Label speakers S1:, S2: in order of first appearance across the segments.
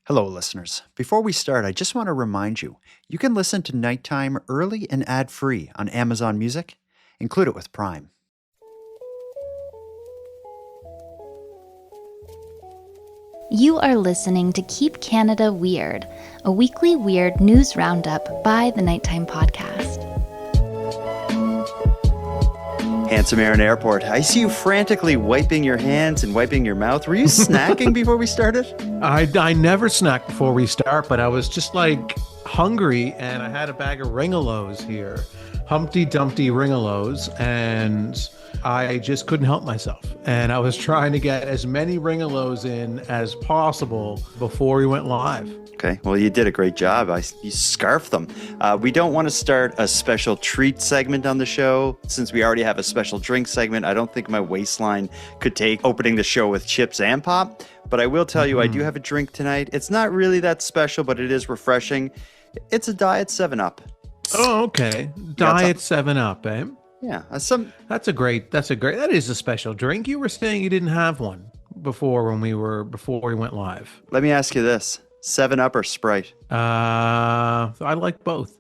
S1: Hello, listeners. Before we start, I just want to remind you you can listen to Nighttime early and ad free on Amazon Music. Include it with Prime.
S2: You are listening to Keep Canada Weird, a weekly weird news roundup by the Nighttime Podcast.
S1: Handsome Aaron Airport, I see you frantically wiping your hands and wiping your mouth. Were you snacking before we started?
S3: I never snack before we start, but I was just like hungry and I had a bag of Ringolos here. Humpty Dumpty Ringolos, and I just couldn't help myself. And I was trying to get as many Ringolos in as possible before we went live.
S1: Okay, well, you did a great job. You scarfed them. We don't want to start a special treat segment on the show. Since we already have a special drink segment, I don't think my waistline could take opening the show with chips and pop. But I will tell you, I do have a drink tonight. It's not really that special, but it is refreshing. It's a Diet 7-Up.
S3: Oh, okay. Diet 7-Up, eh?
S1: Yeah.
S3: That is a special drink. You were saying you didn't have one before we went live.
S1: Let me ask you this. 7-Up or Sprite?
S3: I like both.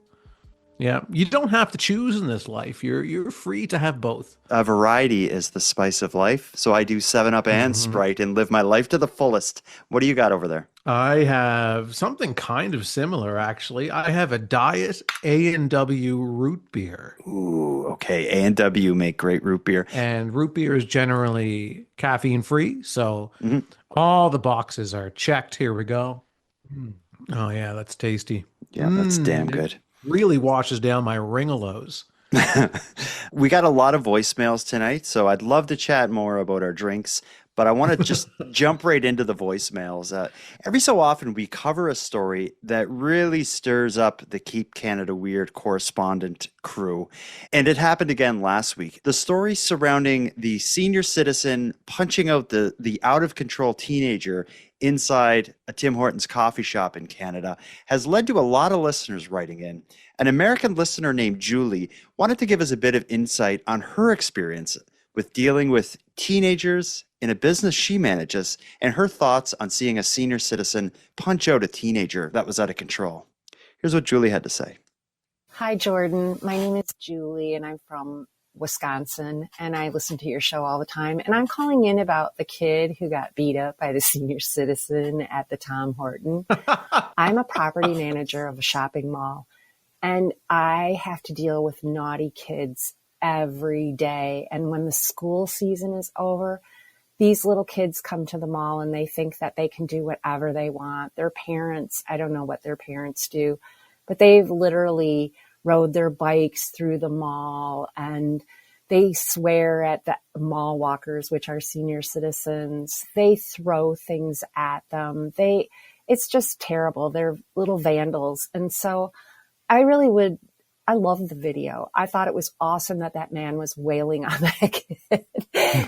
S3: Yeah, you don't have to choose in this life. You're free to have both.
S1: Variety is the spice of life. So I do 7-Up and Sprite and live my life to the fullest. What do you got over there?
S3: I have something kind of similar, actually. I have a Diet A&W root beer.
S1: Ooh, okay. A&W make great root beer.
S3: And root beer is generally caffeine free. So all the boxes are checked. Here we go. Oh, yeah, that's tasty.
S1: Yeah, that's damn good.
S3: Really washes down my Ringolos.
S1: We got a lot of voicemails tonight, so I'd love to chat more about our drinks, but I want to just jump right into the voicemails. Every so often, we cover a story that really stirs up the Keep Canada Weird correspondent crew, and it happened again last week. The story surrounding the senior citizen punching out the out-of-control teenager inside a Tim Hortons coffee shop in Canada has led to a lot of listeners writing in. An American listener named Julie wanted to give us a bit of insight on her experience with dealing with teenagers in a business she manages and her thoughts on seeing a senior citizen punch out a teenager that was out of control. Here's what Julie had to say.
S4: Hi, Jordan. My name is Julie, and I'm from Wisconsin, and I listen to your show all the time. And I'm calling in about the kid who got beat up by the senior citizen at the Tom Horton. I'm a property manager of a shopping mall, and I have to deal with naughty kids every day. And when the school season is over, these little kids come to the mall and they think that they can do whatever they want. Their parents, I don't know what their parents do, but they've literally rode their bikes through the mall, and they swear at the mall walkers, which are senior citizens. They throw things at them. It's just terrible. They're little vandals. And so I love the video. I thought it was awesome that man was wailing on that kid.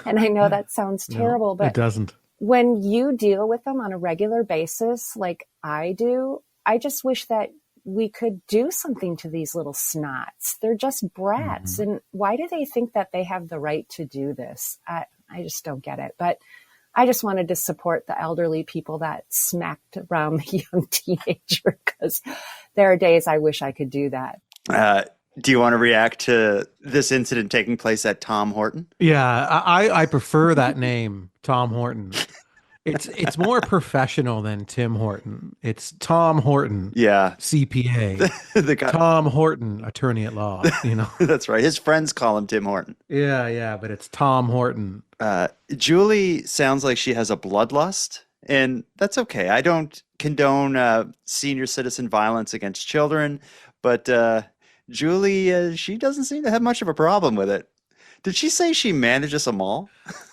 S4: And I know that sounds terrible, but
S3: it doesn't.
S4: When you deal with them on a regular basis, like I do, I just wish that we could do something to these little snots. They're just brats. And why do they think that they have the right to do this? I just don't get it. But I just wanted to support the elderly people that smacked around the young teenager, because there are days I wish I could do that.
S1: Do you want to react to this incident taking place at Tom Horton?
S3: Yeah, I prefer that name, Tom Horton. It's more professional than Tim Horton. It's Tom Horton.
S1: Yeah.
S3: CPA.
S1: The guy.
S3: Tom Horton, attorney at law,
S1: That's right. His friends call him Tim Horton.
S3: Yeah, but it's Tom Horton.
S1: Julie sounds like she has a bloodlust, and that's okay. I don't condone senior citizen violence against children, but Julie, she doesn't seem to have much of a problem with it. Did she say she manages a mall?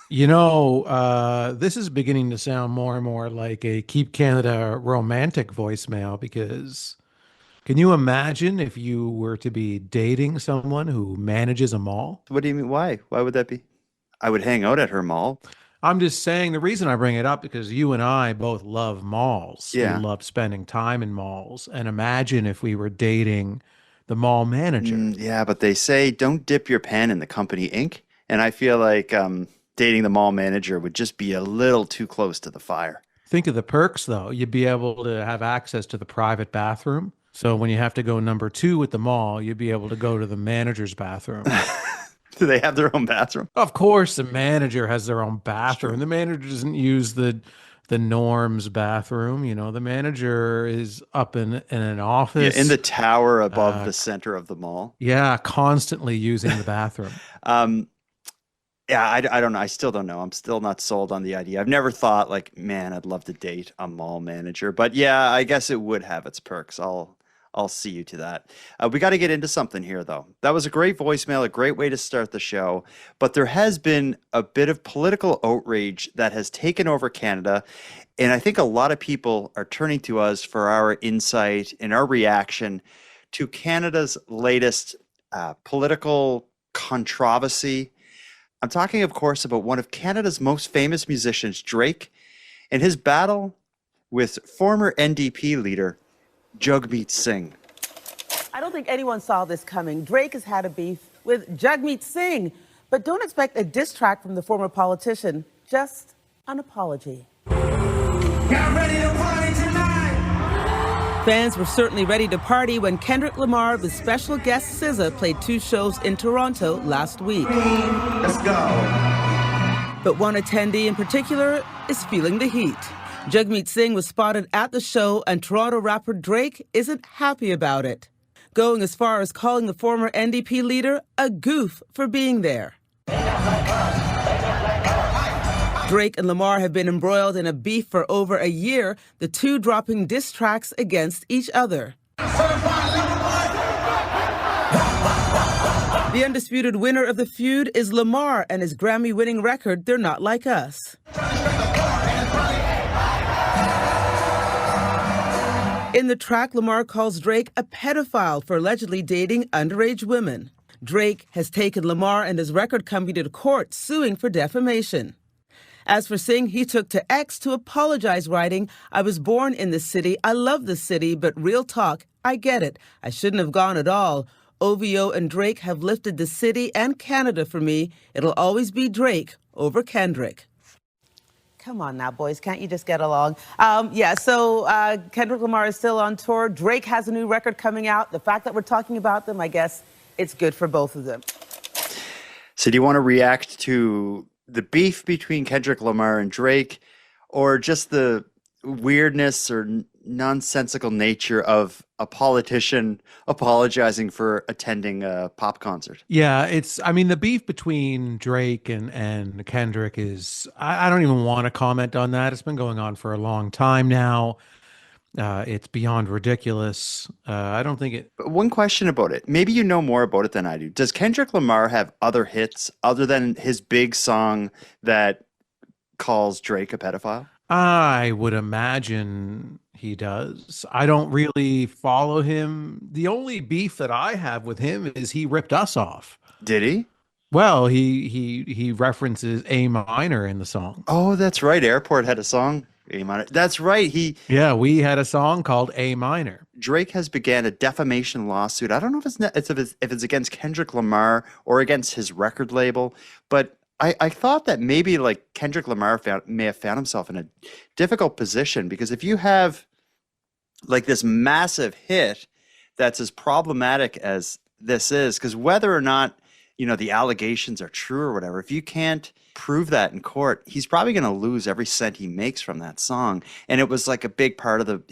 S3: This is beginning to sound more and more like a Keep Canada romantic voicemail, because can you imagine if you were to be dating someone who manages a mall?
S1: What do you mean? Why? Why would that be? I would hang out at her mall.
S3: I'm just saying, the reason I bring it up because you and I both love malls.
S1: Yeah.
S3: We love spending time in malls. And imagine if we were dating the mall manager.
S1: Yeah, but they say don't dip your pen in the company ink. And I feel like dating the mall manager would just be a little too close to the fire.
S3: Think of the perks, though. You'd be able to have access to the private bathroom. So when you have to go number two at the mall, you'd be able to go to the manager's bathroom.
S1: Do they have their own bathroom?
S3: Of course, the manager has their own
S1: It's
S3: bathroom.
S1: true.
S3: The manager doesn't use the norm's bathroom. The manager is up in an
S1: Yeah, in
S3: office.
S1: the tower above
S3: Uh,
S1: the center of the mall.
S3: yeah, constantly using the bathroom.
S1: Um, yeah, I don't know. I still don't know. I'm still not sold on the idea. I've never thought like, man, I'd love to date a mall manager. But yeah, I guess it would have its perks. I'll see you to that. We got to get into something here, though. That was a great voicemail, a great way to start the show. But there has been a bit of political outrage that has taken over Canada. And I think a lot of people are turning to us for our insight and our reaction to Canada's latest political controversy. I'm talking, of course, about one of Canada's most famous musicians, Drake, and his battle with former NDP leader Jagmeet Singh.
S5: I don't think anyone saw this coming. Drake has had a beef with Jagmeet Singh, but don't expect a diss track from the former politician, just an apology. Y'all ready to party tonight? Fans were certainly ready to party when Kendrick Lamar with special guest SZA played 2 shows in Toronto last week.
S6: Let's go.
S5: But one attendee in particular is feeling the heat. Jagmeet Singh was spotted at the show, and Toronto rapper Drake isn't happy about it, going as far as calling the former NDP leader a goof for being there. Drake and Lamar have been embroiled in a beef for over a year, the two dropping diss tracks against each other. The undisputed winner of the feud is Lamar and his Grammy-winning record, They're Not Like Us. In the track, Lamar calls Drake a pedophile for allegedly dating underage women. Drake has taken Lamar and his record company to court, suing for defamation. As for Singh, he took to X to apologize, writing, "I was born in this city. I love this city, but real talk, I get it. I shouldn't have gone at all. OVO and Drake have lifted the city and Canada for me. It'll always be Drake over Kendrick." Come on now, boys. Can't you just get along? So Kendrick Lamar is still on tour. Drake has a new record coming out. The fact that we're talking about them, I guess it's good for both of them.
S1: So do you want to react to the beef between Kendrick Lamar and Drake, or just the weirdness or nonsensical nature of a politician apologizing for attending a pop concert?
S3: Yeah, I mean, the beef between Drake and Kendrick I don't even want to comment on that. It's been going on for a long time now. It's beyond ridiculous. I don't think it.
S1: But one question about it. Maybe you know more about it than I do. Does Kendrick Lamar have other hits other than his big song that calls Drake a pedophile?
S3: I would imagine he does. I don't really follow him. The only beef that I have with him is he ripped us off.
S1: Did he?
S3: Well, he references A minor in the song.
S1: Oh, that's right. Airport had a song. A minor. That's right.
S3: Yeah, we had a song called A minor.
S1: Drake has began a defamation lawsuit. I don't know if it's against Kendrick Lamar or against his record label, but I thought that maybe like Kendrick Lamar may have found himself in a difficult position, because if you have like this massive hit that's as problematic as this is, because whether or not, the allegations are true or whatever, if you can't prove that in court, he's probably going to lose every cent he makes from that song. And it was like a big part of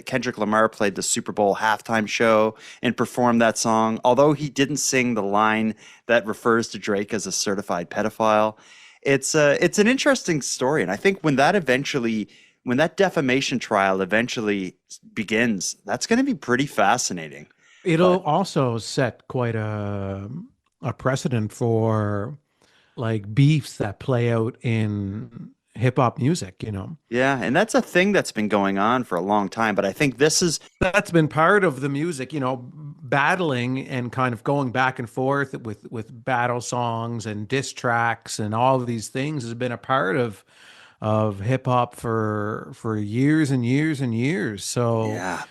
S1: Kendrick Lamar played the Super Bowl halftime show and performed that song. Although he didn't sing the line that refers to Drake as a certified pedophile. It's an interesting story. And I think when that defamation trial eventually begins, that's going to be pretty fascinating.
S3: It'll also set quite a precedent for like beefs that play out in hip hop music,
S1: Yeah, and that's a thing that's been going on for a long time, but I think
S3: that's been part of the music, battling and kind of going back and forth with battle songs and diss tracks and all of these things has been a part of hip hop for years and years and years. So
S1: yeah.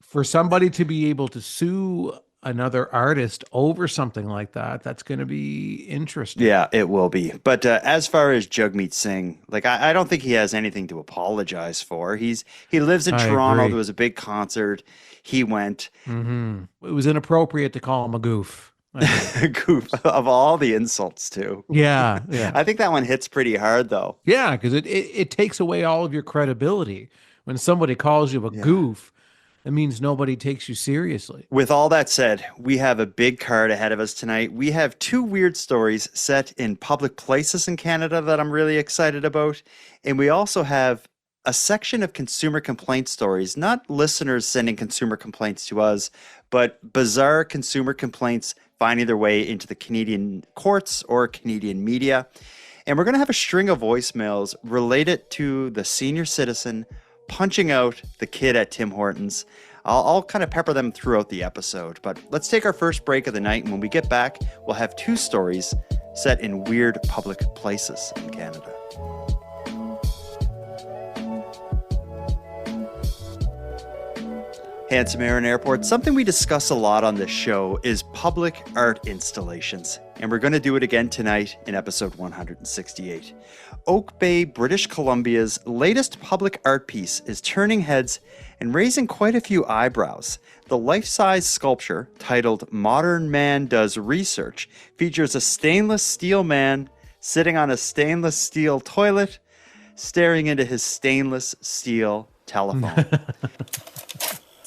S3: for somebody to be able to sue another artist over something like that, that's going to be interesting.
S1: Yeah, it will be. But as far as Jagmeet Singh, like I don't think he has anything to apologize for. He lives in
S3: I
S1: Toronto. There
S3: agree.
S1: was a big concert. He went.
S3: It was inappropriate to call him a goof, I think.
S1: Goof of all the insults too.
S3: Yeah, yeah.
S1: I think that one hits pretty hard though.
S3: Yeah, because it takes away all of your credibility. When somebody calls you a
S1: Yeah.
S3: goof, it means nobody takes you seriously.
S1: With all that said, we have a big card ahead of us tonight. We have two weird stories set in public places in Canada that I'm really excited about. And we also have a section of consumer complaint stories, not listeners sending consumer complaints to us, but bizarre consumer complaints finding their way into the Canadian courts or Canadian media. And we're going to have a string of voicemails related to the senior citizen punching out the kid at Tim Hortons. I'll kind of pepper them throughout the episode, but let's take our first break of the night. And when we get back, we'll have two stories set in weird public places in Canada. Handsome Air and Airport. Something we discuss a lot on this show is public art installations, and we're going to do it again tonight in episode 168. Oak Bay, British Columbia's latest public art piece is turning heads and raising quite a few eyebrows. The life-size sculpture, titled Modern Man Does Research, features a stainless steel man sitting on a stainless steel toilet, staring into his stainless steel telephone.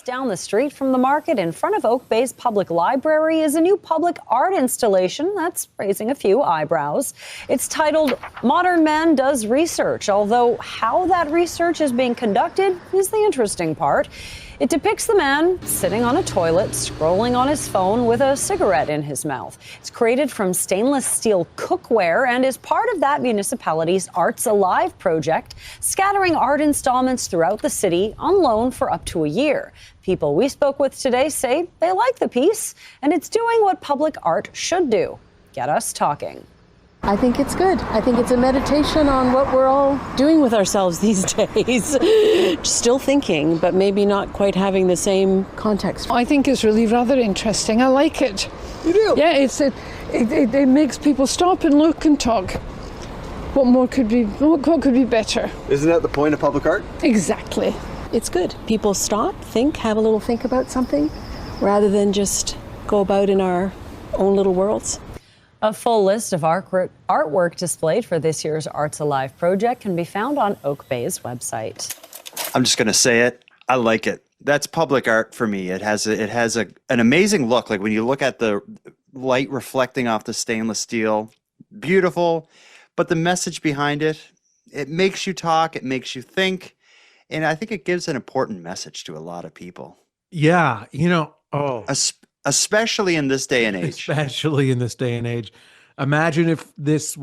S6: Down the street from the market in front of Oak Bay's public library is a new public art installation that's raising a few eyebrows. It's titled Modern Man Does Research, although how that research is being conducted is the interesting part. It depicts the man sitting on a toilet, scrolling on his phone with a cigarette in his mouth. It's created from stainless steel cookware and is part of that municipality's Arts Alive project, scattering art installments throughout the city on loan for up to a year. People we spoke with today say they like the piece, and it's doing what public art should do: get us talking.
S7: I think it's good. I think it's a meditation on what we're all doing with ourselves these days. Still thinking, but maybe not quite having the same context.
S8: I think it's really rather interesting. I like it.
S7: You do?
S8: Yeah, it makes people stop and look and talk. What could be better?
S9: Isn't that the point of public art?
S8: Exactly.
S7: It's good. People stop, think, have a little think about something, rather than just go about in our own little worlds.
S6: A full list of artwork displayed for this year's Arts Alive project can be found on Oak Bay's website.
S1: I'm just going to say it. I like it. That's public art for me. It has an amazing look. Like when you look at the light reflecting off the stainless steel, beautiful. But the message behind it, it makes you talk, it makes you think. And I think it gives an important message to a lot of people.
S3: Yeah,
S1: Especially in this day and age.
S3: especially in this day and age. Imagine if this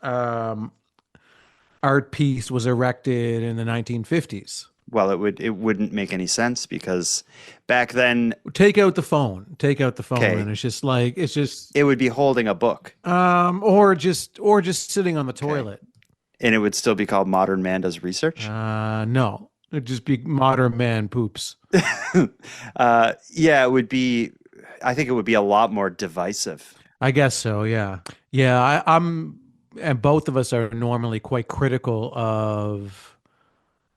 S3: art piece was erected in the 1950s.
S1: Well, it wouldn't make any sense because back then
S3: Take out the phone,
S1: Okay.
S3: and it's just
S1: it would be holding a book
S3: or just sitting on the toilet.
S1: and it would still be called Modern Man Does Research.
S3: No, it'd just be Modern Man Poops.
S1: Yeah, it would be. I think it would be a lot more divisive.
S3: I guess so. Yeah, yeah. I'm, and both of us are normally quite critical of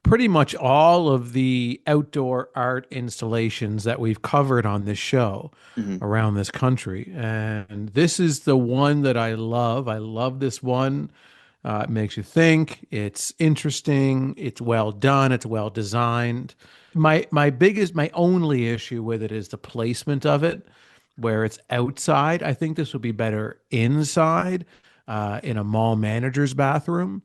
S3: pretty much all of the outdoor art installations that we've covered on this show around this country. And this is the one that I love. I love this one. It makes you think. It's interesting. It's well done. It's well designed. My only issue with it is the placement of it, where it's outside. I think this would be better inside, in a mall manager's bathroom.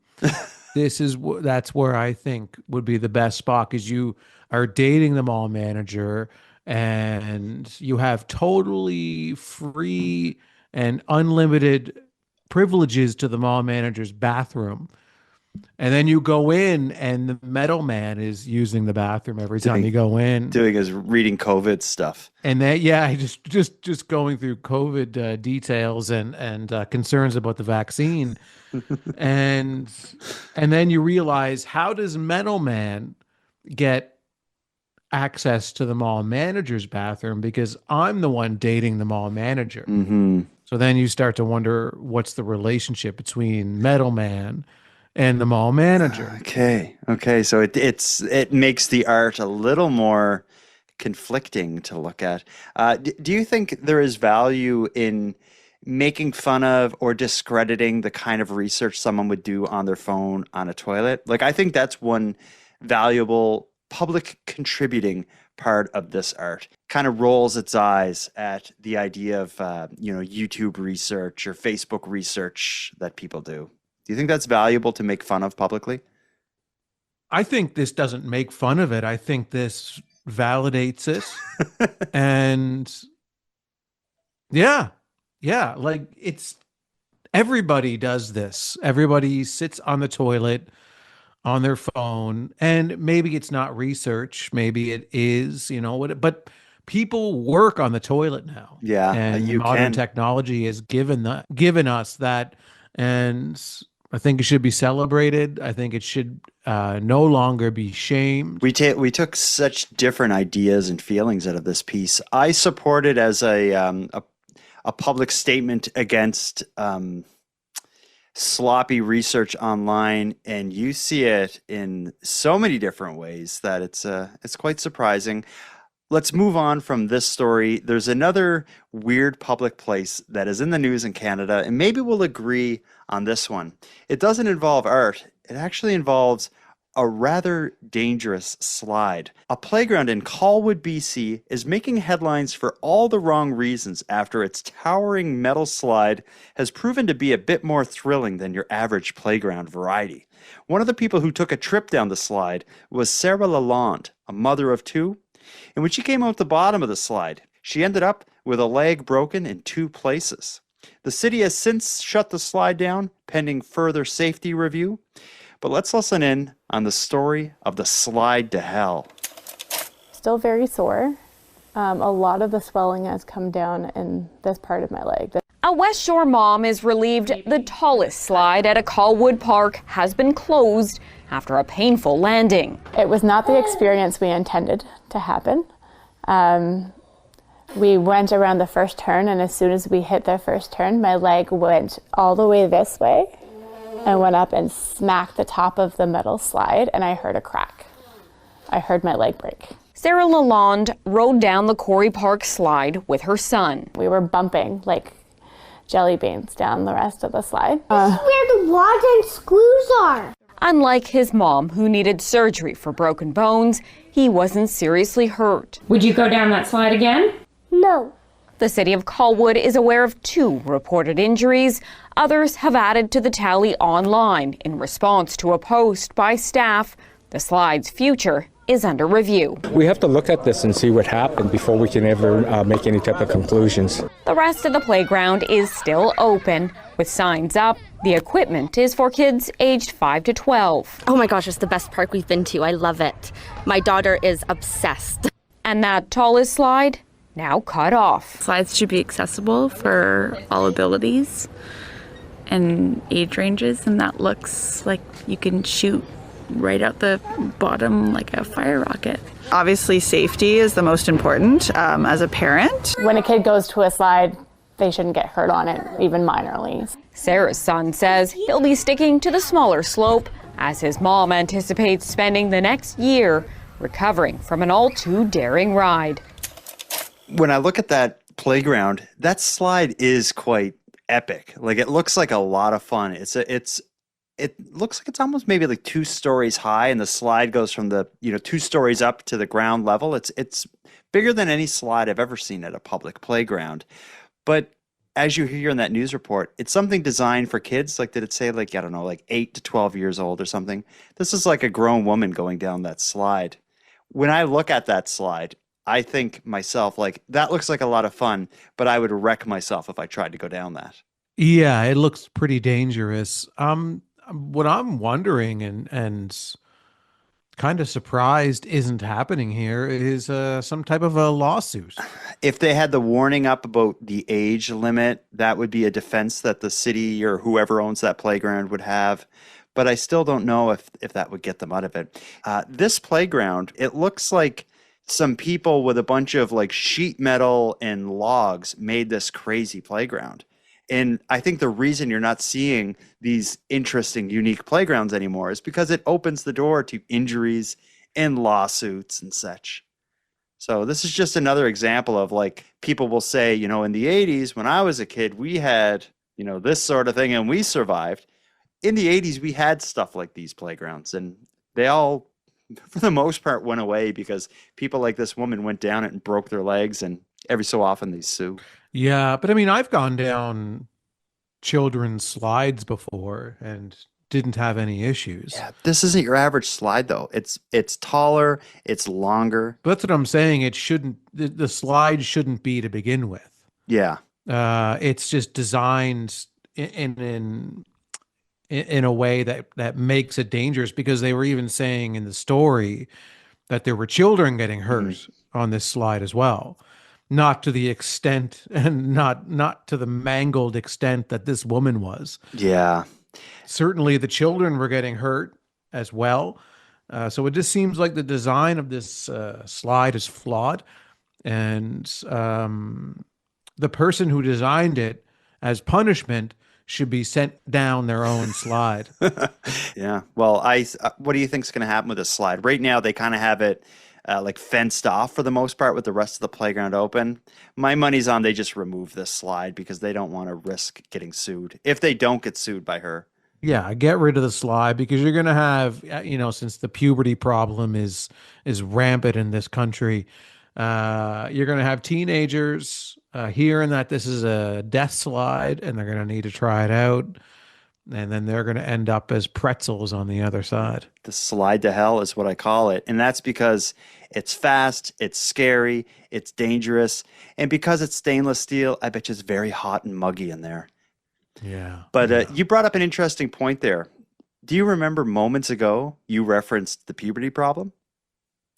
S3: That's where I think would be the best spot, because you are dating the mall manager and you have totally free and unlimited privileges to the mall manager's bathroom. And then you go in and the metal man is using the bathroom every time you go in.
S1: Doing his reading COVID stuff.
S3: And that, yeah, just going through COVID details and concerns about the vaccine. and then you realize, how does Metal Man get access to the mall manager's bathroom because I'm the one dating the mall manager.
S1: Mm-hmm.
S3: So then you start to wonder what's the relationship between Metal Man and the mall manager.
S1: Okay. Okay. So it makes the art a little more conflicting to look at. Do you think there is value in making fun of or discrediting the kind of research someone would do on their phone on a toilet? Like, I think that's one valuable public contributing part of this art. Kind of rolls its eyes at the idea of YouTube research or Facebook research that people do. Do you think that's valuable to make fun of publicly?
S3: I think this doesn't make fun of it. I think this validates it. And yeah, like it's everybody does this. Everybody sits on the toilet on their phone, and maybe it's not research, maybe it is, but people work on the toilet now.
S1: Yeah,
S3: And
S1: you
S3: modern
S1: can.
S3: technology has given us that, and I think it should be celebrated. I think it should no longer be shamed.
S1: We took such different ideas and feelings out of this piece. I support it as a public statement against sloppy research online, and you see it in so many different ways that it's quite surprising. Let's move on from this story. There's another weird public place that is in the news in Canada, and maybe we'll agree on this one. It doesn't involve art. It actually involves a rather dangerous slide. A playground in Colwood, BC is making headlines for all the wrong reasons after its towering metal slide has proven to be a bit more thrilling than your average playground variety. One of the people who took a trip down the slide was Sarah Lalonde, a mother of two. And when she came out the bottom of the slide, she ended up with a leg broken in two places. The city has since shut the slide down, pending further safety review. But let's listen in on the story of the slide to hell.
S9: Still very sore. A lot of the swelling has come down in this part of my leg.
S10: A West Shore mom is relieved the tallest slide at a Colwood park has been closed after a painful landing.
S9: It was not the experience we intended to happen. We went around the first turn, and as soon as we hit the first turn, my leg went all the way this way and went up and smacked the top of the metal slide, and I heard a crack. I heard my leg break.
S10: Sarah Lalonde rode down the Quarry Park slide with her son.
S9: We were bumping like jelly beans down the rest of the slide.
S11: This is where the rods and screws are.
S10: Unlike his mom, who needed surgery for broken bones, he wasn't seriously hurt.
S12: Would you go down that slide again?
S11: No.
S10: The city of Colwood is aware of 2 reported injuries. Others have added to the tally online in response to a post by staff. The slide's future is under review.
S13: We have to look at this and see what happened before we can ever make any type of conclusions.
S10: The rest of the playground is still open with signs up. The equipment is for kids aged 5 to 12.
S14: Oh my gosh, it's the best park we've been to. I love it. My daughter is obsessed.
S10: And that tallest slide now cut off.
S15: Slides should be accessible for all abilities and age ranges, and that looks like you can shoot right out the bottom like a fire rocket.
S16: Obviously, safety is the most important as a parent.
S9: When a kid goes to a slide, they shouldn't get hurt on it, even minorly.
S10: Sarah's son says he'll be sticking to the smaller slope as his mom anticipates spending the next year recovering from an all too daring ride.
S1: When I look at that playground, that slide is quite epic. Like, it looks like a lot of fun. It looks like it's almost maybe like 2 stories high, and the slide goes from the 2 stories up to the ground level. It's bigger than any slide I've ever seen at a public playground. But as you hear in that news report, it's something designed for kids. Like, did it say like, I don't know, like 8 to 12 years old or something? This is like a grown woman going down that slide. When I look at that slide, I think myself, like, that looks like a lot of fun, but I would wreck myself if I tried to go down that.
S3: Yeah, it looks pretty dangerous. What I'm wondering and kind of surprised isn't happening here is some type of a lawsuit.
S1: If they had the warning up about the age limit, that would be a defense that the city or whoever owns that playground would have. But I still don't know if that would get them out of it. This playground, it looks like some people with a bunch of like sheet metal and logs made this crazy playground. And I think the reason you're not seeing these interesting, unique playgrounds anymore is because it opens the door to injuries and lawsuits and such. So this is just another example of like people will say, in the 80s when I was a kid, we had, this sort of thing and we survived. In the 80s, we had stuff like these playgrounds and they all, for the most part, went away because people like this woman went down it and broke their legs, and every so often they sue.
S3: Yeah, but I mean, I've gone down children's slides before and didn't have any issues.
S1: Yeah, this isn't your average slide though. It's taller, it's longer.
S3: But that's what I'm saying. It shouldn't, the slide shouldn't be to begin with.
S1: Yeah.
S3: It's just designed in a way that makes it dangerous, because they were even saying in the story that there were children getting hurt on this slide as well. Not to the extent, and not to the mangled extent that this woman was.
S1: Yeah.
S3: Certainly the children were getting hurt as well. So it just seems like the design of this slide is flawed. And the person who designed it, as punishment, should be sent down their own slide.
S1: Yeah. Well, what do you think is going to happen with this slide? Right now, they kind of have it like fenced off for the most part with the rest of the playground open. My money's on they just remove this slide because they don't want to risk getting sued if they don't get sued by her.
S3: Yeah, get rid of the slide, because you're going to have, since the puberty problem is rampant in this country, you're going to have teenagers hearing that this is a death slide, and they're going to need to try it out. And then they're going to end up as pretzels on the other side.
S1: The slide to hell is what I call it. And that's because it's fast, it's scary, it's dangerous. And because it's stainless steel, I bet you it's very hot and muggy in there.
S3: Yeah.
S1: But you brought up an interesting point there. Do you remember moments ago you referenced the puberty problem?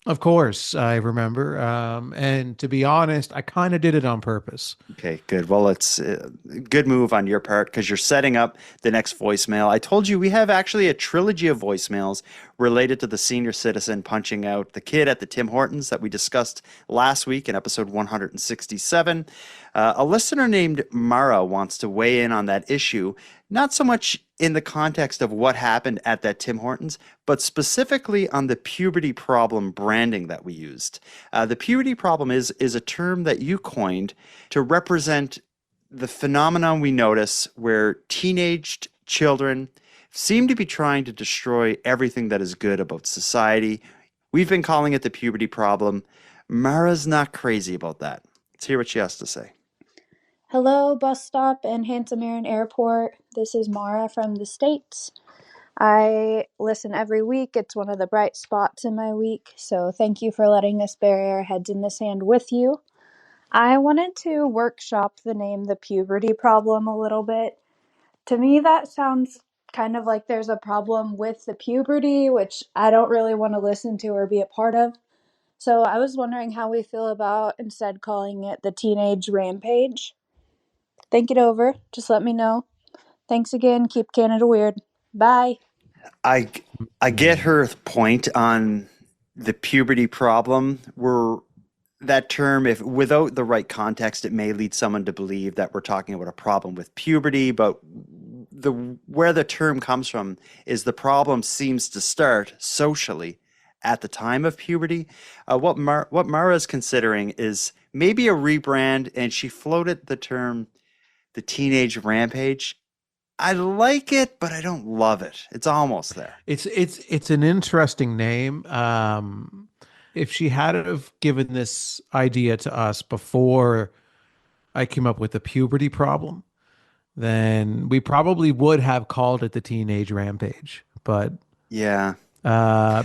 S3: Of course, I remember. And to be honest, I kind of did it on purpose.
S1: Okay, good. Well, it's a good move on your part because you're setting up the next voicemail. I told you we have actually a trilogy of voicemails related to the senior citizen punching out the kid at the Tim Hortons that we discussed last week in episode 167. A listener named Mara wants to weigh in on that issue, not so much in the context of what happened at that Tim Hortons, but specifically on the puberty problem branding that we used. The puberty problem is a term that you coined to represent the phenomenon we notice where teenaged children seem to be trying to destroy everything that is good about society. We've been calling it the puberty problem. Mara's not crazy about that. Let's hear what she has to say.
S17: Hello, bus stop and Handsome Aaron Airport. This is Mara from the States. I listen every week. It's one of the bright spots in my week, so thank you for letting us bury our heads in the sand with you. I wanted to workshop the name the puberty problem a little bit. To me, that sounds kind of like there's a problem with the puberty, which I don't really want to listen to or be a part of. So I was wondering how we feel about instead calling it the teenage rampage. Think it over. Just let me know. Thanks again. Keep Canada weird. Bye.
S1: I get her point on the puberty problem. That term, if without the right context, it may lead someone to believe that we're talking about a problem with puberty, but where the term comes from is the problem seems to start socially at the time of puberty. What Mara is considering is maybe a rebrand, and she floated the term the teenage rampage. I like it, but I don't love it. It's almost there.
S3: It's an interesting name. If she had have given this idea to us before I came up with the puberty problem, then we probably would have called it the teenage rampage. But
S1: yeah,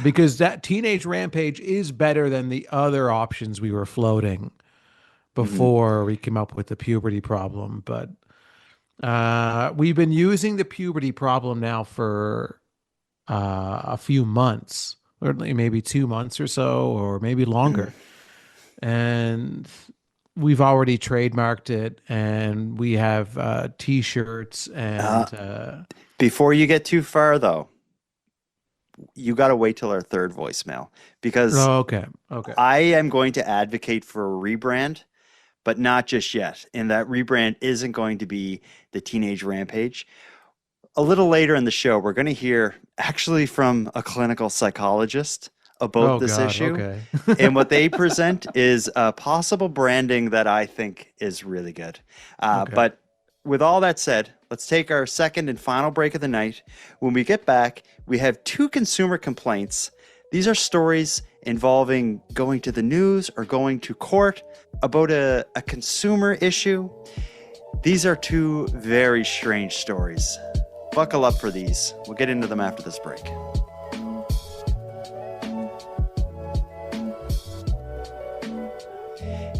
S3: because that teenage rampage is better than the other options we were floating before we came up with the puberty problem. But we've been using the puberty problem now for a few months, or maybe 2 months or so, or maybe longer. And we've already trademarked it, and we have T-shirts and
S1: before you get too far, though, you got to wait till our third voicemail because
S3: Okay.
S1: I am going to advocate for a rebrand, but not just yet. And that rebrand isn't going to be the Teenage Rampage. A little later in the show, we're going to hear actually from a clinical psychologist about
S3: Oh
S1: this
S3: God.
S1: issue.
S3: Okay.
S1: And what they present is a possible branding that I think is really good.
S3: Okay.
S1: But with all that said, let's take our second and final break of the night. When we get back, we have 2 consumer complaints. These are stories involving going to the news or going to court about a consumer issue. These are 2 very strange stories. Buckle up for these. We'll get into them after this break.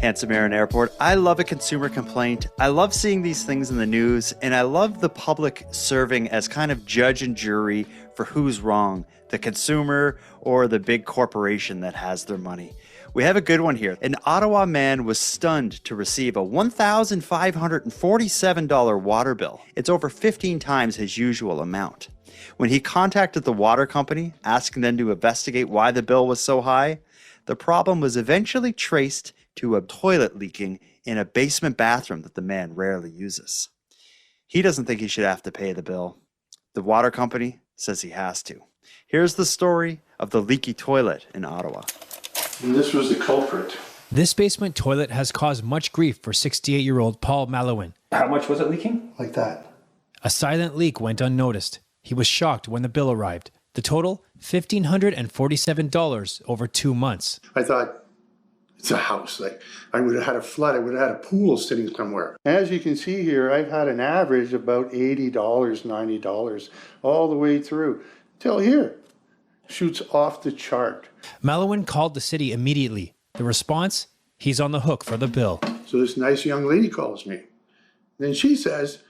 S1: Handsome Aaron Airport. I love a consumer complaint. I love seeing these things in the news, and I love the public serving as kind of judge and jury for who's wrong, the consumer or the big corporation that has their money. We have a good one here. An Ottawa man was stunned to receive a $1,547 water bill. It's over 15 times his usual amount. When he contacted the water company, asking them to investigate why the bill was so high, the problem was eventually traced to a toilet leaking in a basement bathroom that the man rarely uses. He doesn't think he should have to pay the bill. The water company says he has to. Here's the story of the leaky toilet in Ottawa.
S18: And this was the culprit.
S19: This basement toilet has caused much grief for 68-year-old Paul Malouin.
S18: How much was it leaking? Like that.
S19: A silent leak went unnoticed. He was shocked when the bill arrived. The total, $1,547 over 2 months.
S18: I thought, it's a house. Like, I would have had a flood. I would have had a pool sitting somewhere. As you can see here, I've had an average about $80, $90 all the way through till here. Shoots off the chart.
S19: Malouin called the city immediately. The response? He's on the hook for the bill.
S18: So this nice young lady calls me. Then she says,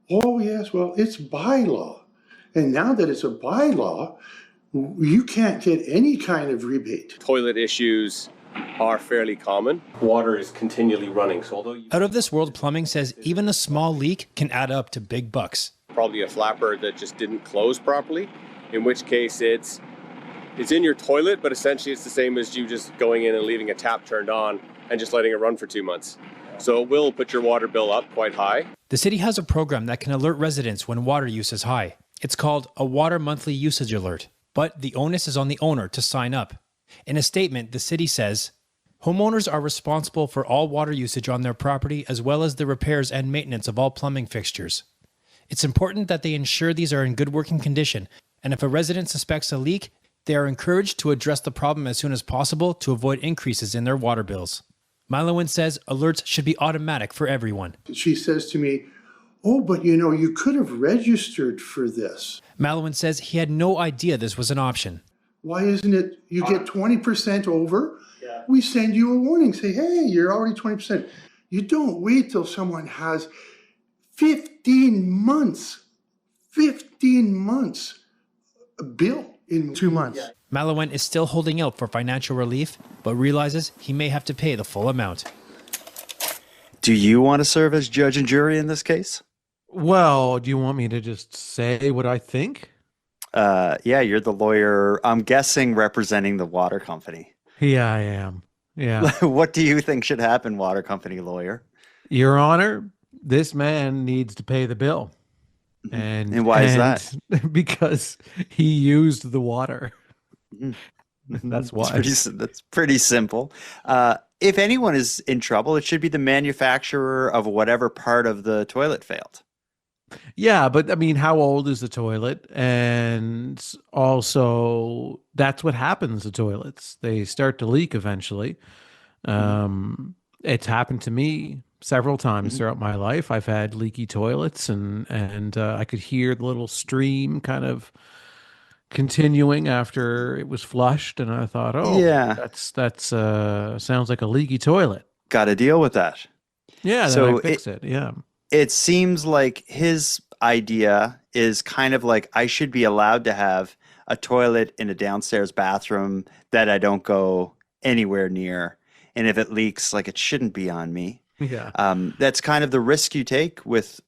S18: oh yes, well, it's bylaw. And now that it's a bylaw, you can't get any kind of rebate.
S20: Toilet issues are fairly common. Water is continually running. So although
S19: Out of This World Plumbing says even a small leak can add up to big bucks.
S20: Probably a flapper that just didn't close properly, in which case it's in your toilet, but essentially it's the same as you just going in and leaving a tap turned on and just letting it run for 2 months. So it will put your water bill up quite high.
S19: The city has a program that can alert residents when water use is high. It's called a Water Monthly Usage Alert, but the onus is on the owner to sign up. In a statement, the city says, homeowners are responsible for all water usage on their property as well as the repairs and maintenance of all plumbing fixtures. It's important that they ensure these are in good working condition, and if a resident suspects a leak, they are encouraged to address the problem as soon as possible to avoid increases in their water bills. Malouin says alerts should be automatic for everyone.
S18: She says to me, oh, but you could have registered for this.
S19: Malouin says he had no idea this was an option.
S18: Why isn't it, you get 20% over, we send you a warning, say, hey, you're already 20%. You don't wait till someone has 15 months a bill in 2 months.
S19: Malouin is still holding out for financial relief, but realizes he may have to pay the full amount.
S1: Do you want to serve as judge and jury in this case?
S3: Well, do you want me to just say what I think?
S1: Yeah, you're the lawyer, I'm guessing, representing the water company.
S3: Yeah, I am. Yeah.
S1: What do you think should happen, water company lawyer?
S3: Your Honor, this man needs to pay the bill. And
S1: why is that?
S3: Because he used the water. That's why.
S1: That's pretty simple. If anyone is in trouble, it should be the manufacturer of whatever part of the toilet failed.
S3: Yeah, but I mean, how old is the toilet? And also, that's what happens to toilets. They start to leak eventually. It's happened to me several times throughout my life. I've had leaky toilets, and I could hear the little stream kind of continuing after it was flushed, and I thought, oh, yeah, that's sounds like a leaky toilet.
S1: Got to deal with that.
S3: Yeah,
S1: so
S3: then I fix it. Yeah.
S1: It seems like his idea is kind of like I should be allowed to have a toilet in a downstairs bathroom that I don't go anywhere near. And if it leaks, like, it shouldn't be on me.
S3: Yeah.
S1: That's kind of the risk you take with,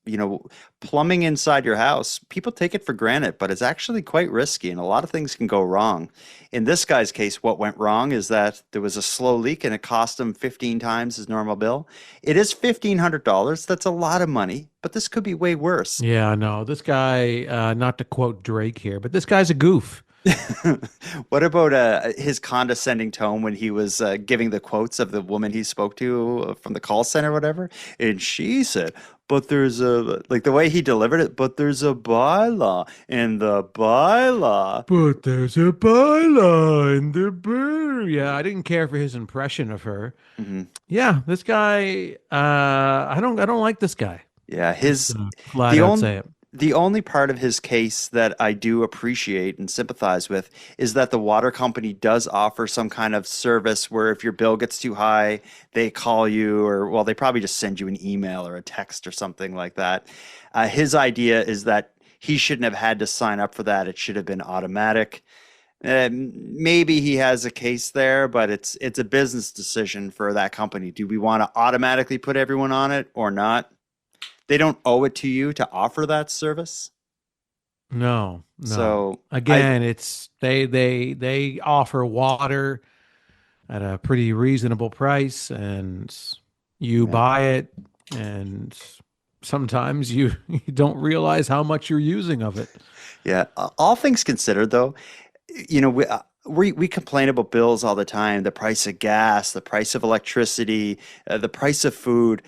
S1: plumbing inside your house. People take it for granted, but it's actually quite risky and a lot of things can go wrong. In this guy's case, what went wrong is that there was a slow leak and it cost him 15 times his normal bill. It is $1,500. That's a lot of money, but this could be way worse.
S3: Yeah, no, this guy, not to quote Drake here, but this guy's a goof.
S1: What about his condescending tone when he was giving the quotes of the woman he spoke to from the call center or whatever? And she said, but there's like the way he delivered it, but there's a bylaw and the bylaw.
S3: But there's a bylaw in the bird. Yeah, I didn't care for his impression of her.
S1: Mm-hmm.
S3: Yeah, this guy, I don't like this guy.
S1: Yeah,
S3: The
S1: only part of his case that I do appreciate and sympathize with is that the water company does offer some kind of service where if your bill gets too high, they call you or, they probably just send you an email or a text or something like that. His idea is that he shouldn't have had to sign up for that. It should have been automatic. Maybe he has a case there, but it's a business decision for that company. Do we want to automatically put everyone on it or not? They don't owe it to you to offer that service.
S3: No.
S1: So
S3: again, they offer water at a pretty reasonable price, and you buy it, and sometimes you don't realize how much you're using of it.
S1: Yeah. All things considered, though, we complain about bills all the time. The price of gas, the price of electricity, the price of food.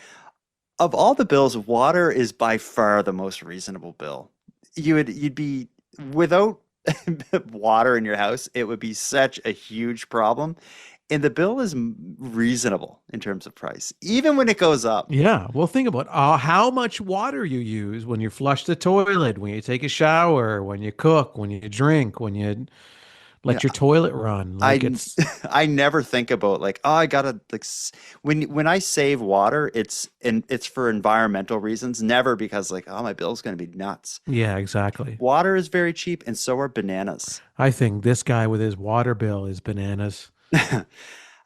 S1: Of all the bills, water is by far the most reasonable bill. You'd be without water in your house, it would be such a huge problem. And the bill is reasonable in terms of price, even when it goes up.
S3: Yeah. Well, think about how much water you use when you flush the toilet, when you take a shower, when you cook, when you drink, when you let your toilet run.
S1: I never think about I gotta when I save water, it's for environmental reasons, never because my bill's gonna be nuts.
S3: Yeah, exactly.
S1: Water is very cheap, and so are bananas.
S3: I think this guy with his water bill is bananas.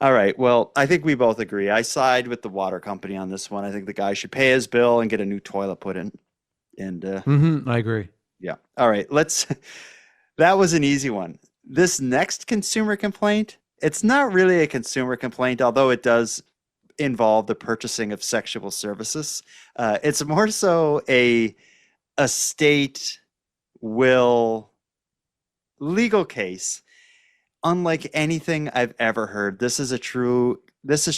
S1: All right. Well, I think we both agree. I side with the water company on this one. I think the guy should pay his bill and get a new toilet put in. And
S3: I agree.
S1: Yeah. All right. That was an easy one. This next consumer complaint, it's not really a consumer complaint, although it does involve the purchasing of sexual services. It's more so a state will legal case, unlike anything I've ever heard. This is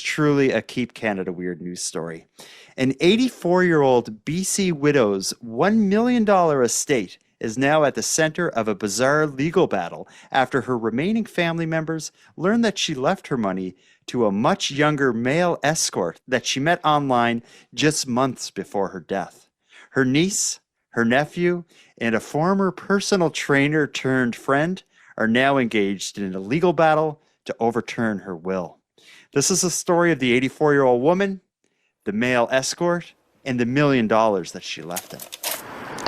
S1: truly a Keep Canada Weird news story. An 84-year-old BC widow's $1 million estate is now at the center of a bizarre legal battle after her remaining family members learned that she left her money to a much younger male escort that she met online just months before her death. Her niece, her nephew, and a former personal trainer turned friend are now engaged in a legal battle to overturn her will. This is the story of the 84-year-old woman, the male escort, and the $1 million that she left him.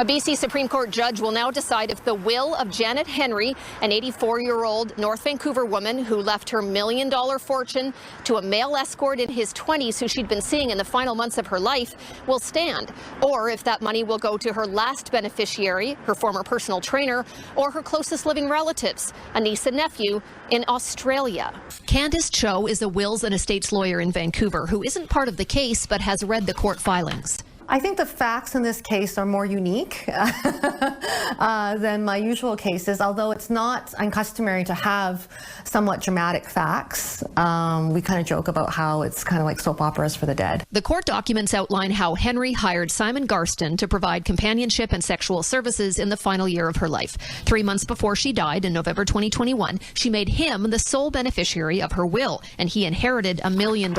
S21: A BC Supreme Court judge will now decide if the will of Janet Henry, an 84-year-old North Vancouver woman who left her $1 million fortune to a male escort in his 20s who she'd been seeing in the final months of her life, will stand, or if that money will go to her last beneficiary, her former personal trainer, or her closest living relatives, a niece and nephew in Australia. Candice Cho is a wills and estates lawyer in Vancouver who isn't part of the case but has read the court filings.
S22: I think the facts in this case are more unique than my usual cases, although it's not uncustomary to have somewhat dramatic facts. We kind of joke about how it's kind of like soap operas for the dead.
S21: The court documents outline how Henry hired Simon Garston to provide companionship and sexual services in the final year of her life. 3 months before she died in November 2021, she made him the sole beneficiary of her will, and he inherited $1 million.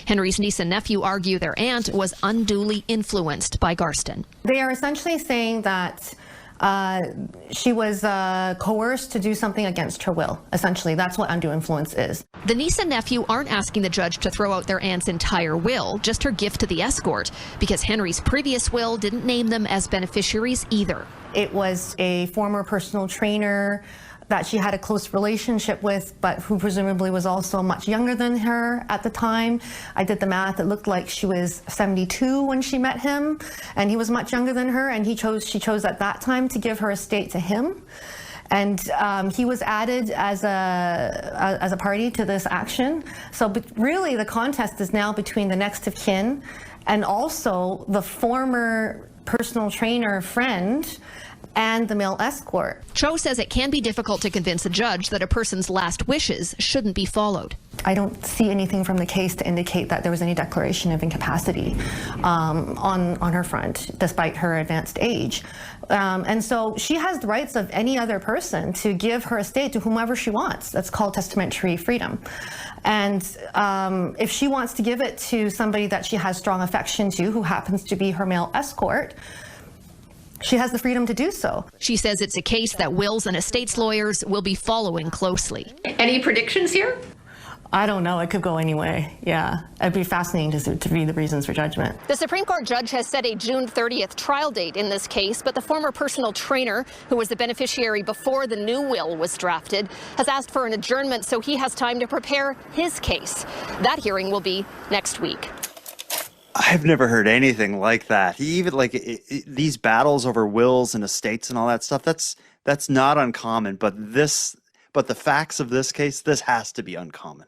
S21: Henry's niece and nephew argue their aunt was unduly influenced by Garston.
S22: They are essentially saying that she was coerced to do something against her will. Essentially, that's what undue influence is.
S21: The niece and nephew aren't asking the judge to throw out their aunt's entire will, just her gift to the escort, because Henry's previous will didn't name them as beneficiaries either.
S22: It was a former personal trainer that she had a close relationship with, but who presumably was also much younger than her at the time. I did the math. It looked like she was 72 when she met him, and he was much younger than her, and she chose at that time to give her estate to him. And he was added as a party to this action. So really the contest is now between the next of kin and also the former personal trainer friend and the male escort.
S21: Cho says it can be difficult to convince a judge that a person's last wishes shouldn't be followed.
S22: I don't see anything from the case to indicate that there was any declaration of incapacity on her front, despite her advanced age. And so she has the rights of any other person to give her estate to whomever she wants. That's called testamentary freedom. And if she wants to give it to somebody that she has strong affection to, who happens to be her male escort, she has the freedom to do so.
S21: She says it's a case that wills and estates lawyers will be following closely.
S22: Any predictions here? I don't know. It could go any way. Yeah. It'd be fascinating to read the reasons for judgment.
S21: The Supreme Court judge has set a June 30th trial date in this case, but the former personal trainer, who was the beneficiary before the new will was drafted, has asked for an adjournment so he has time to prepare his case. That hearing will be next week.
S1: I've never heard anything like that. Even like these battles over wills and estates and all that stuff, that's not uncommon. But the facts of this case, this has to be uncommon.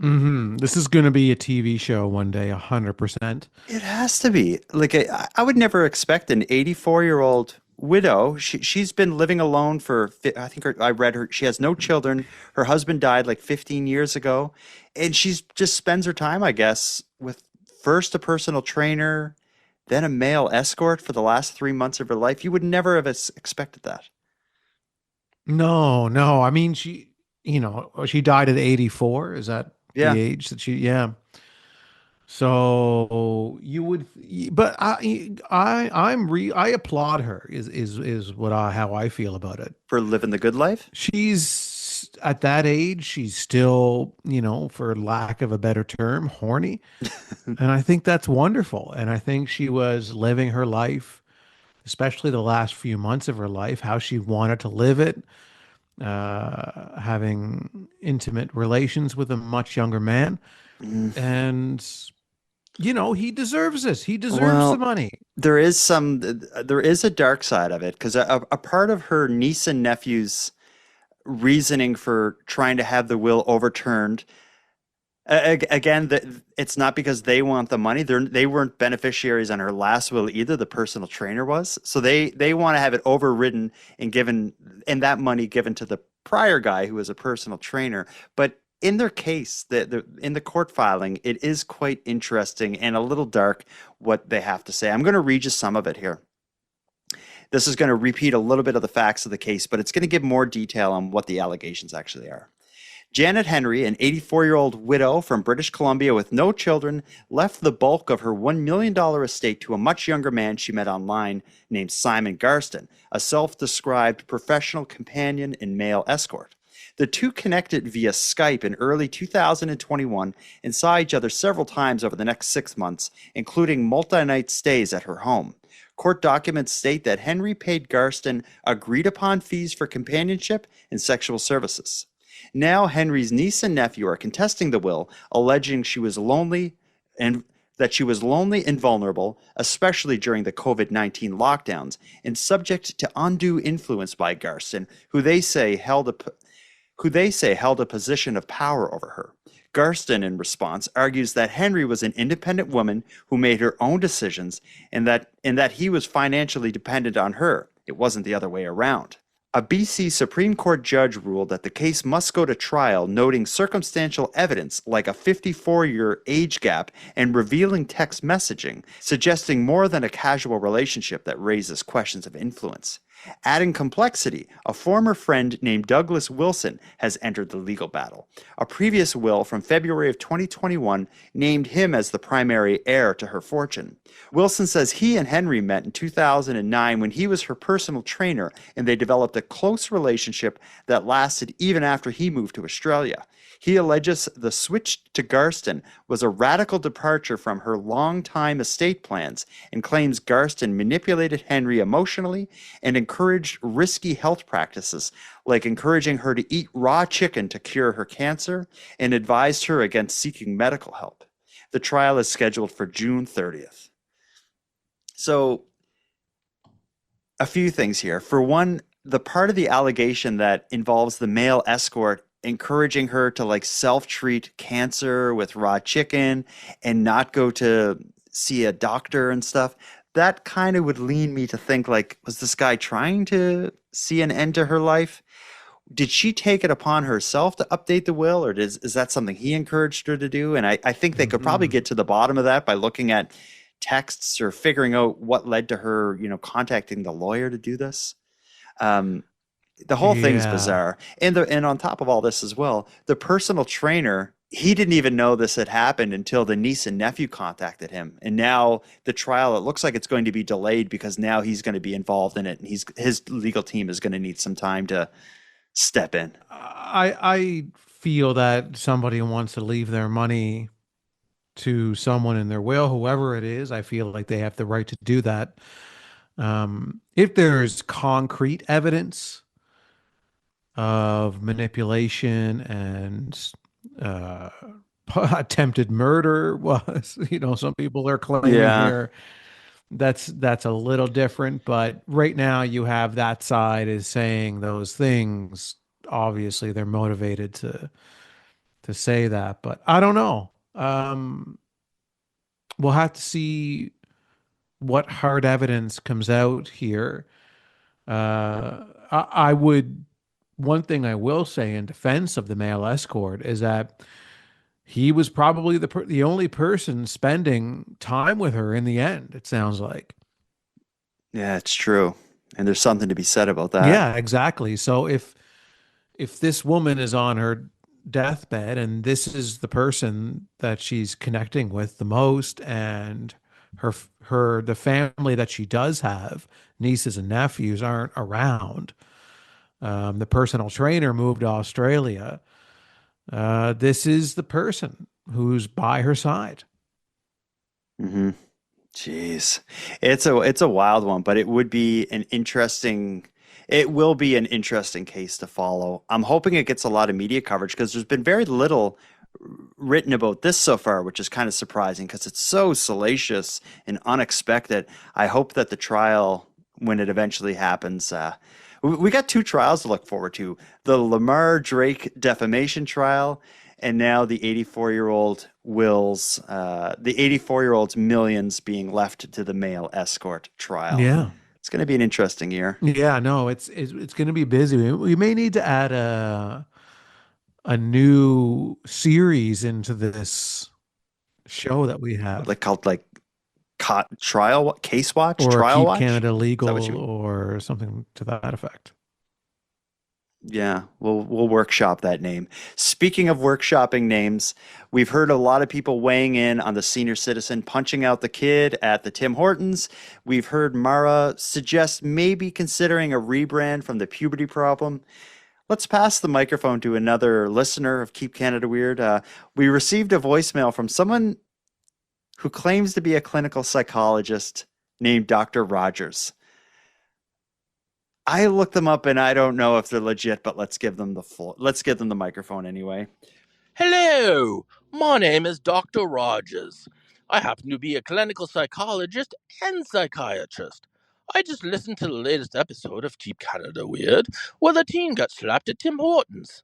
S3: This is going to be a TV show one day, 100%.
S1: It has to be. Like I would never expect an 84-year-old widow. She's been living alone for, I think I read her, she has no children. Her husband died like 15 years ago. And she's just spends her time, I guess, with first a personal trainer, then a male escort for the last 3 months of her life. You would never have expected that.
S3: No. I mean, she died at 84. Is that the age that she? Yeah. So you would, but I applaud her. Is how I feel about it.
S1: For living the good life.
S3: She's at that age. She's still, for lack of a better term, horny, and I think that's wonderful. And I think she was living her life, especially the last few months of her life, how she wanted to live it. Having intimate relations with a much younger man, and he deserves this. He deserves the money.
S1: There is a dark side of it, because a part of her niece and nephew's reasoning for trying to have the will overturned, again, it's not because they want the money. They weren't beneficiaries on her last will either. The personal trainer was. So they want to have it overridden and that money given to the prior guy who was a personal trainer. But in their case, in the court filing, it is quite interesting and a little dark what they have to say. I'm going to read you some of it here. This is going to repeat a little bit of the facts of the case, but it's going to give more detail on what the allegations actually are. Janet Henry, an 84-year-old widow from British Columbia with no children, left the bulk of her $1 million estate to a much younger man she met online named Simon Garston, a self-described professional companion and male escort. The two connected via Skype in early 2021 and saw each other several times over the next 6 months, including multi-night stays at her home. Court documents state that Henry paid Garston agreed-upon fees for companionship and sexual services. Now Henry's niece and nephew are contesting the will, alleging she was lonely and vulnerable, especially during the COVID-19 lockdowns, and subject to undue influence by Garston, who they say held a position of power over her. Garston, in response, argues that Henry was an independent woman who made her own decisions, and that he was financially dependent on her. It wasn't the other way around. A BC Supreme Court judge ruled that the case must go to trial, noting circumstantial evidence like a 54-year age gap and revealing text messaging, suggesting more than a casual relationship that raises questions of influence. Adding complexity, a former friend named Douglas Wilson has entered the legal battle. A previous will from February of 2021 named him as the primary heir to her fortune. Wilson says he and Henry met in 2009 when he was her personal trainer, and they developed a close relationship that lasted even after he moved to Australia. He alleges the switch to Garston was a radical departure from her long-time estate plans and claims Garston manipulated Henry emotionally and encouraged risky health practices, like encouraging her to eat raw chicken to cure her cancer and advised her against seeking medical help. The trial is scheduled for June 30th. So, a few things here. For one, the part of the allegation that involves the male escort encouraging her to like self-treat cancer with raw chicken and not go to see a doctor and stuff, that kind of would lean me to think like, was this guy trying to see an end to her life? Did she take it upon herself to update the will, or is that something he encouraged her to do? And I think they could probably get to the bottom of that by looking at texts or figuring out what led to her, contacting the lawyer to do this. The whole thing's
S3: Yeah.
S1: bizarre. And on top of all this as well, the personal trainer, he didn't even know this had happened until the niece and nephew contacted him. And now the trial, it looks like it's going to be delayed because now he's going to be involved in it, and his legal team is going to need some time to step in.
S3: I feel that somebody wants to leave their money to someone in their will, whoever it is. I feel like they have the right to do that. If there's concrete evidence of manipulation and attempted murder was, some people are claiming
S1: Yeah.
S3: here, that's a little different. But right now you have that side is saying those things. Obviously they're motivated to say that, but I don't know. We'll have to see what hard evidence comes out here. I would, one thing I will say in defense of the male escort is that he was probably the only person spending time with her in the end, it sounds like.
S1: Yeah, it's true. And there's something to be said about that.
S3: Yeah, exactly. So if this woman is on her deathbed and this is the person that she's connecting with the most, and the family that she does have, nieces and nephews, aren't around, the personal trainer moved to Australia, this is the person who's by her side.
S1: Mm-hmm. Jeez. It's a wild one, but it will be an interesting case to follow. I'm hoping it gets a lot of media coverage because there's been very little written about this so far, which is kind of surprising because it's so salacious and unexpected. I hope that the trial, when it eventually happens, we got two trials to look forward to: the Lamar Drake defamation trial, and now the 84-year-old the 84-year-old's millions being left to the male escort trial.
S3: Yeah.
S1: It's going to be an interesting year.
S3: Yeah, no, it's going to be busy. We may need to add a new series into this show that we have,
S1: called Case Watch,
S3: or
S1: Trial
S3: Keep
S1: Watch?
S3: Canada
S1: Is
S3: Legal,
S1: that what you mean?
S3: or something to that effect.
S1: Yeah, we'll workshop that name. Speaking of workshopping names, we've heard a lot of people weighing in on the senior citizen punching out the kid at the Tim Hortons. We've heard Mara suggest maybe considering a rebrand from the puberty problem. Let's pass the microphone to another listener of Keep Canada Weird. We received a voicemail from someone who claims to be a clinical psychologist named Dr. Rogers. I looked them up and I don't know if they're legit, but let's give them the microphone anyway.
S2: Hello, my name is Dr. Rogers. I happen to be a clinical psychologist and psychiatrist. I just listened to the latest episode of Keep Canada Weird, where the teen got slapped at Tim Hortons.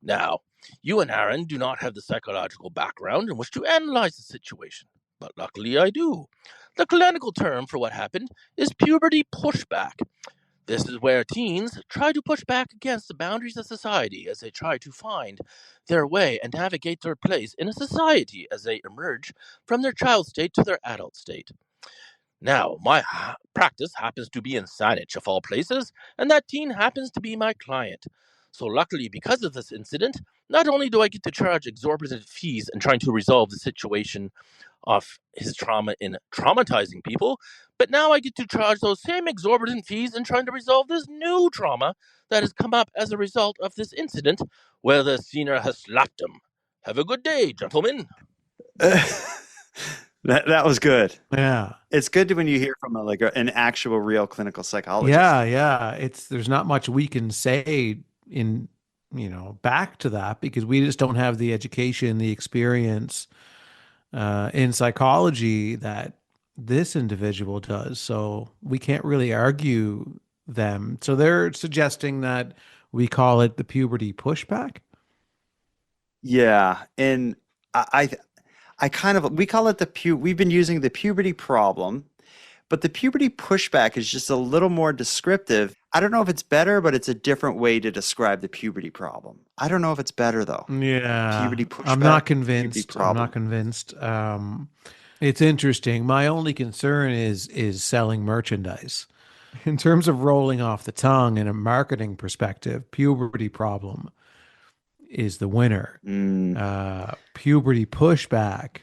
S2: Now, you and Aaron do not have the psychological background in which to analyze the situation, but luckily I do. The clinical term for what happened is puberty pushback. This is where teens try to push back against the boundaries of society as they try to find their way and navigate their place in a society as they emerge from their child state to their adult state. Now, my practice happens to be in Saanich, of all places, and that teen happens to be my client. So luckily, because of this incident, not only do I get to charge exorbitant fees in trying to resolve the situation of his trauma in traumatizing people, but now I get to charge those same exorbitant fees in trying to resolve this new trauma that has come up as a result of this incident where the senior has slapped him. Have a good day, gentlemen.
S1: That was good.
S3: Yeah.
S1: It's good when you hear from an actual real clinical psychologist.
S3: Yeah. There's not much we can say in, back to that because we just don't have the education, the experience in psychology that this individual does. So we can't really argue them. So they're suggesting that we call it the puberty pushback.
S1: Yeah, and I we call it we've been using the puberty problem, but the puberty pushback is just a little more descriptive. I don't know if it's better, but it's a different way to describe the puberty problem. I don't know if it's better though.
S3: Yeah,
S1: Puberty
S3: I'm not
S1: pushback, puberty
S3: convinced. I'm not
S1: problem.
S3: convinced. It's interesting. My only concern is selling merchandise. In terms of rolling off the tongue in a marketing perspective, puberty problem is the winner. Puberty pushback.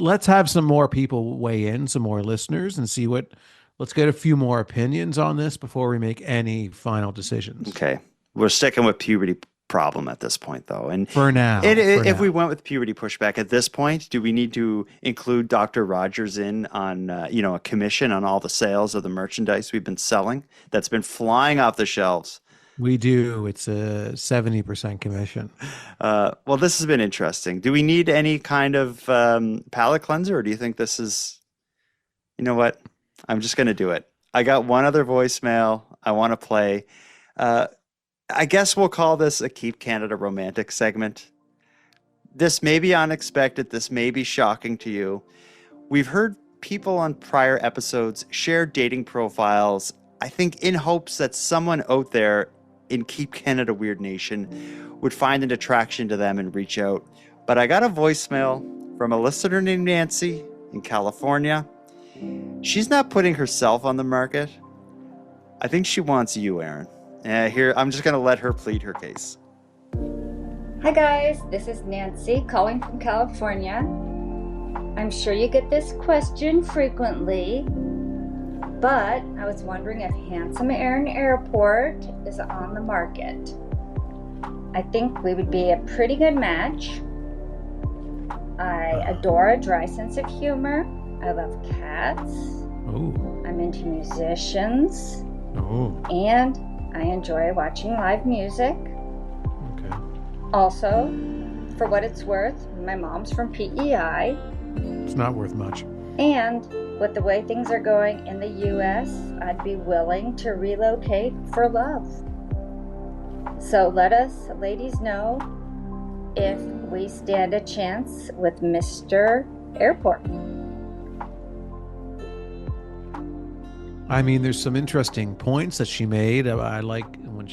S3: Let's have some more people weigh in, some more listeners, and see let's get a few more opinions on this before we make any final decisions.
S1: Okay. We're sticking with puberty problem at this point, though. And
S3: for now,
S1: if we went with puberty pushback at this point, do we need to include Dr. Rogers in on a commission on all the sales of the merchandise we've been selling that's been flying off the shelves?
S3: We do. It's a 70% commission.
S1: Well, this has been interesting. Do we need any kind of palate cleanser, or do you think this is, you know what? I'm just going to do it. I got one other voicemail I want to play. I guess we'll call this a Keep Canada Romantic segment. This may be unexpected. This may be shocking to you. We've heard people on prior episodes share dating profiles, I think in hopes that someone out there in Keep Canada Weird Nation would find an attraction to them and reach out. But I got a voicemail from a listener named Nancy in California. She's not putting herself on the market. I think she wants you, Aaron. Here, I'm just going to let her plead her case.
S4: Hi guys, this is Nancy calling from California. I'm sure you get this question frequently, but I was wondering if Handsome Aaron Airport is on the market. I think we would be a pretty good match. I adore a dry sense of humor. I love cats.
S3: Ooh.
S4: I'm into musicians.
S3: Ooh.
S4: And I enjoy watching live music.
S3: Okay.
S4: Also, for what it's worth, my mom's from PEI.
S3: It's not worth much.
S4: And with the way things are going in the US, I'd be willing to relocate for love. So let us, ladies, know if we stand a chance with Mr. Airport.
S3: I mean, there's some interesting points that she made. I like when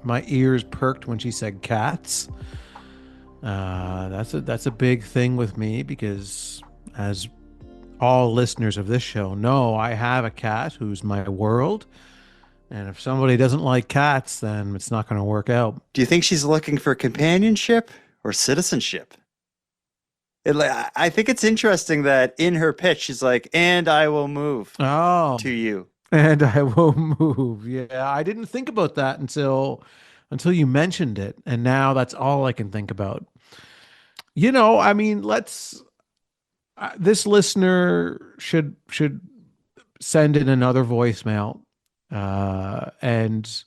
S3: my ears perked when she said cats. That's a big thing with me because, as all listeners of this show know, I have a cat who's my world. And if somebody doesn't like cats, then it's not going to work out.
S1: Do you think she's looking for companionship or citizenship? I think it's interesting that in her pitch, she's like, and I will move to you.
S3: And I will move. Yeah, I didn't think about that until you mentioned it. And now that's all I can think about. I mean, this listener should send in another voicemail and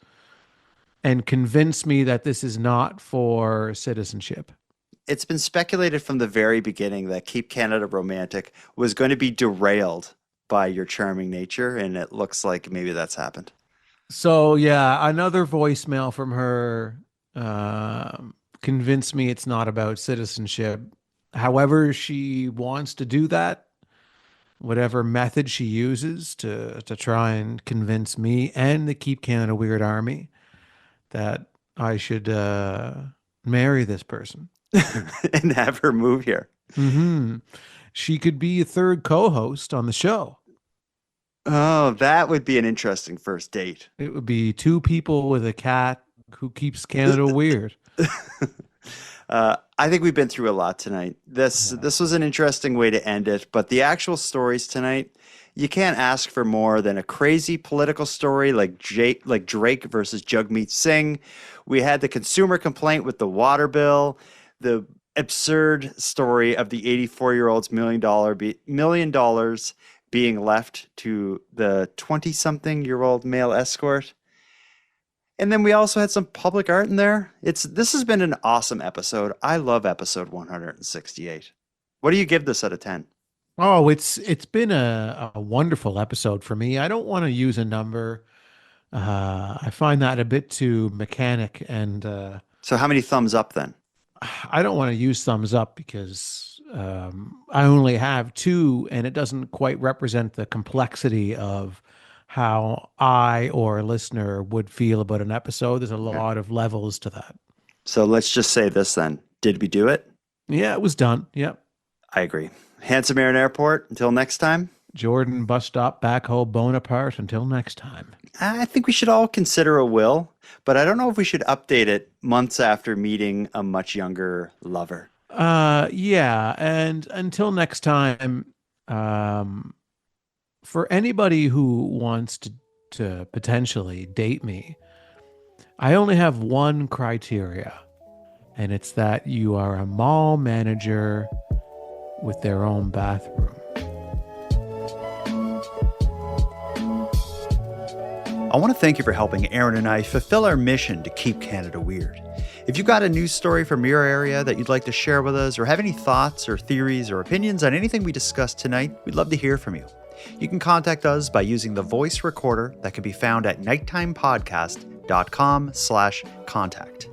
S3: convince me that this is not for citizenship.
S1: It's been speculated from the very beginning that Keep Canada Romantic was going to be derailed by your charming nature, and it looks like maybe that's happened.
S3: So yeah, another voicemail from her convinced me it's not about citizenship. However she wants to do that, whatever method she uses to try and convince me and the Keep Canada Weird Army that I should marry this person.
S1: And have her move here.
S3: Mm-hmm. She could be a third co-host on the show.
S1: Oh, that would be an interesting first date.
S3: It would be two people with a cat who keeps Canada weird.
S1: I think we've been through a lot tonight. This was an interesting way to end it, but the actual stories tonight, you can't ask for more than a crazy political story like Drake versus Jagmeet Singh. We had the consumer complaint with the water bill, the absurd story of the 84-year-old's $1 million being left to the 20-something-year-old male escort. And then we also had some public art in there. This has been an awesome episode. I love episode 168. What do you give this out of 10?
S3: Oh, it's been a wonderful episode for me. I don't want to use a number. I find that a bit too mechanic, and
S1: so how many thumbs up then?
S3: I don't want to use thumbs up because I only have 2, and it doesn't quite represent the complexity of how I or a listener would feel about an episode. There's a lot of levels to that.
S1: So let's just say this then. Did we do it?
S3: Yeah, it was done. Yep.
S1: I agree. Handsome Aaron Airport, until next time.
S3: Jordan Bus Stop Backhoe Bonaparte, until next time.
S1: I think we should all consider a will, but I don't know if we should update it months after meeting a much younger lover.
S3: Yeah, and until next time, for anybody who wants to potentially date me, I only have one criteria, and it's that you are a mall manager with their own bathroom.
S1: I want to thank you for helping Aaron and I fulfill our mission to keep Canada weird. If you've got a news story from your area that you'd like to share with us, or have any thoughts or theories or opinions on anything we discussed tonight, we'd love to hear from you. You can contact us by using the voice recorder that can be found at nighttimepodcast.com/contact.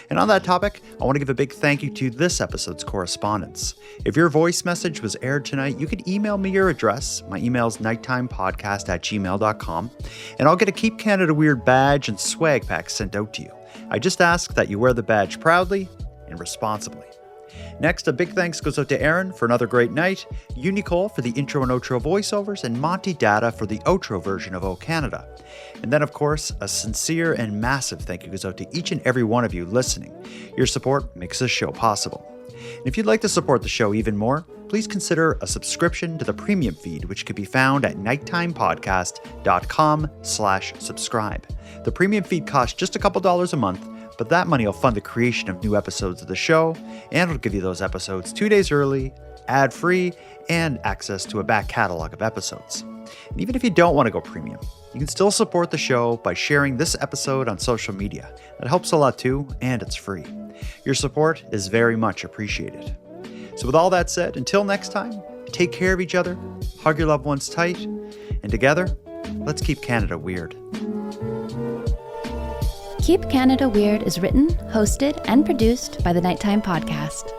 S1: And on that topic, I want to give a big thank you to this episode's correspondents. If your voice message was aired tonight, you can email me your address. My email is nighttimepodcast@gmail.com, and I'll get a Keep Canada Weird badge and swag pack sent out to you. I just ask that you wear the badge proudly and responsibly. Next, a big thanks goes out to Aaron for another great night, Unicole for the intro and outro voiceovers, and Monty Data for the outro version of O Canada. And then, of course, a sincere and massive thank you goes out to each and every one of you listening. Your support makes this show possible. And if you'd like to support the show even more, please consider a subscription to the premium feed, which can be found at nighttimepodcast.com/subscribe. The premium feed costs just a couple dollars a month, but that money will fund the creation of new episodes of the show, and it'll give you those episodes 2 days early, ad-free, and access to a back catalog of episodes. And even if you don't want to go premium, you can still support the show by sharing this episode on social media. That helps a lot too, and it's free. Your support is very much appreciated. So with all that said, until next time, take care of each other, hug your loved ones tight, and together, let's keep Canada weird.
S5: Keep Canada Weird is written, hosted, and produced by the Nighttime Podcast.